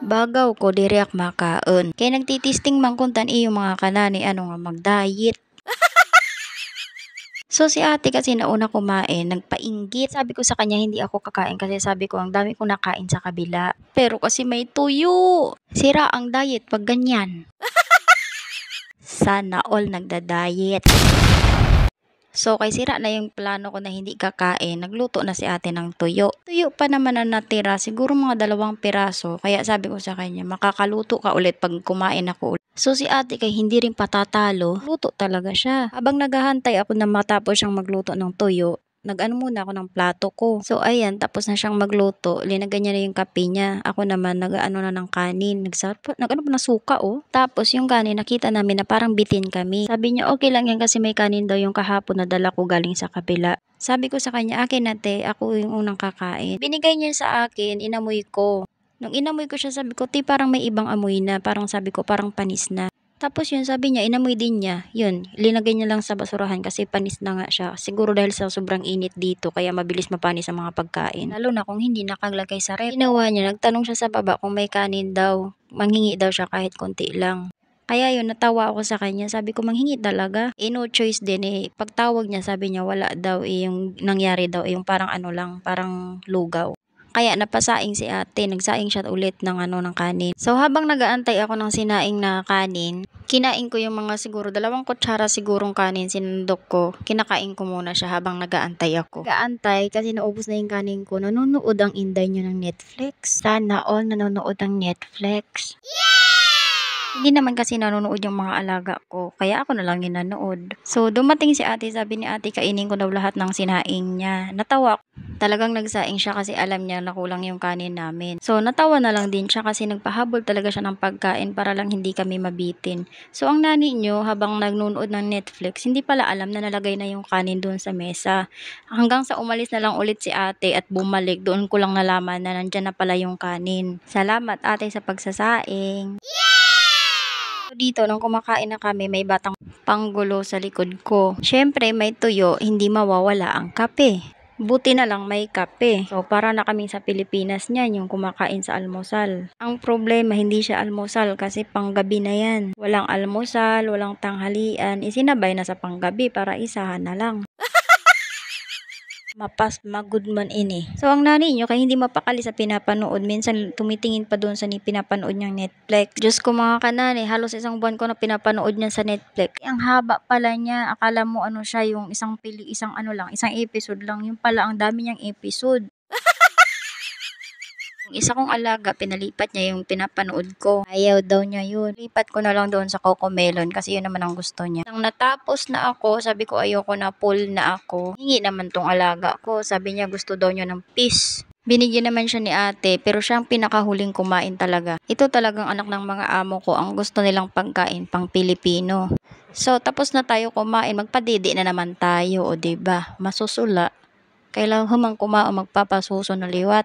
Bagaw ko diriak makaon. Kaya nagtitisting man kuntan iyo mga kanani ano nga mag-diet. So si ate kasi nauna kumain, nagpainggit. Sabi ko sa kanya hindi ako kakain kasi sabi ko ang dami kong nakain sa kabila. Pero kasi may tuyo. Sira ang diet pag ganyan. Sana all nagda-diet. So kay sira na yung plano ko na hindi kakain, nagluto na si ate ng tuyo. Tuyo pa naman ang natira, siguro mga 2 piraso. Kaya sabi ko sa kanya, makakaluto ka ulit pag kumain ako ulit. So si ate kay hindi rin patatalo, luto talaga siya. Habang naghahantay ako na matapos siyang magluto ng tuyo, nag-ano muna ako ng plato ko. So ayan, tapos na siyang magluto, linagay niya na yung kape niya. Ako naman nag-ano na ng kanin, nag-ano pa na suka oh. Tapos yung kanin nakita namin na parang bitin kami. Sabi niya okay lang yan kasi may kanin daw yung kahapon na dala ko galing sa kabila. Sabi ko sa kanya, akin na te, ako yung unang kakain. Binigay niya sa akin, inamoy ko. Nung inamoy ko siya, sabi ko, ti parang may ibang amoy na. Parang sabi ko, parang panis na. Tapos yun, sabi niya, inamoy din niya. Yun, linagay niya lang sa basurahan kasi panis na nga siya. Siguro dahil sa sobrang init dito, kaya mabilis mapanis ang mga pagkain. Lalo na kung hindi nakaglagay sa ref. Ginawa niya, nagtanong siya sa baba kung may kanin daw. Manghingi daw siya kahit konti lang. Kaya yun, natawa ako sa kanya. Sabi ko, manghingi talaga. No choice din eh. Pagtawag niya, sabi niya, wala daw eh. Yung nangyari daw eh. Yung parang ano lang, parang lugaw. Kaya napasaing si ate, nagsaing siya ulit ng ng kanin. So habang nagaantay ako ng sinaing na kanin, kinain ko yung mga siguro 2 kutsara sigurong kanin, sinundok ko. Kinakain ko muna siya habang nagaantay ako. Nagaantay kasi naubos na yung kanin ko. Nanonood ang inday niyo ng Netflix. Sana all nanonood ng Netflix. Hindi naman kasi nanonood yung mga alaga ko, kaya ako na lang yung nanood. So, dumating si ate, sabi ni ate, kainin ko daw lahat ng sinaing niya. Natawa ako. Talagang nagsaing siya kasi alam niya na kulang yung kanin namin. So, natawa na lang din siya kasi nagpahabol talaga siya ng pagkain para lang hindi kami mabitin. So, ang nani niyo, habang nagnunood ng Netflix, hindi pala alam na nalagay na yung kanin doon sa mesa. Hanggang sa umalis na lang ulit si ate at bumalik, doon ko lang nalaman na nandyan na pala yung kanin. Salamat ate sa pagsasaing. Dito, nung kumakain na kami, may batang panggulo sa likod ko. Syempre, may tuyo, hindi mawawala ang kape. Buti na lang may kape. So, para na kami sa Pilipinas niyan, yung kumakain sa almusal. Ang problema, hindi siya almusal kasi panggabi na yan. Walang almusal, walang tanghalian. Isinabay na sa panggabi para isahan na lang. Magud man ini. So, ang nanay nyo, kaya hindi mapakali sa pinapanood. Minsan, tumitingin pa doon sa pinapanood niyang Netflix. Diyos ko mga kanani, halos 1 buwan ko na pinapanood niya sa Netflix. Ang haba pala niya. Akala mo ano siya, yung isang episode lang. Yung pala, ang dami niyang episode. Yung isa kong alaga, pinalipat niya yung pinapanood ko. Ayaw daw niya yun. Lipat ko na lang doon sa Cocomelon kasi yun naman ang gusto niya. Nang natapos na ako, sabi ko ayoko na, full na ako. Hingi naman tong alaga ko. Sabi niya gusto daw niya ng fish. Binigyan naman siya ni ate, pero siya ang pinakahuling kumain talaga. Ito talagang anak ng mga amo ko, ang gusto nilang pagkain pang Pilipino. So, tapos na tayo kumain, magpadidi na naman tayo, o diba? Masusula. Kailangan humang kumao magpapasuso na liwat.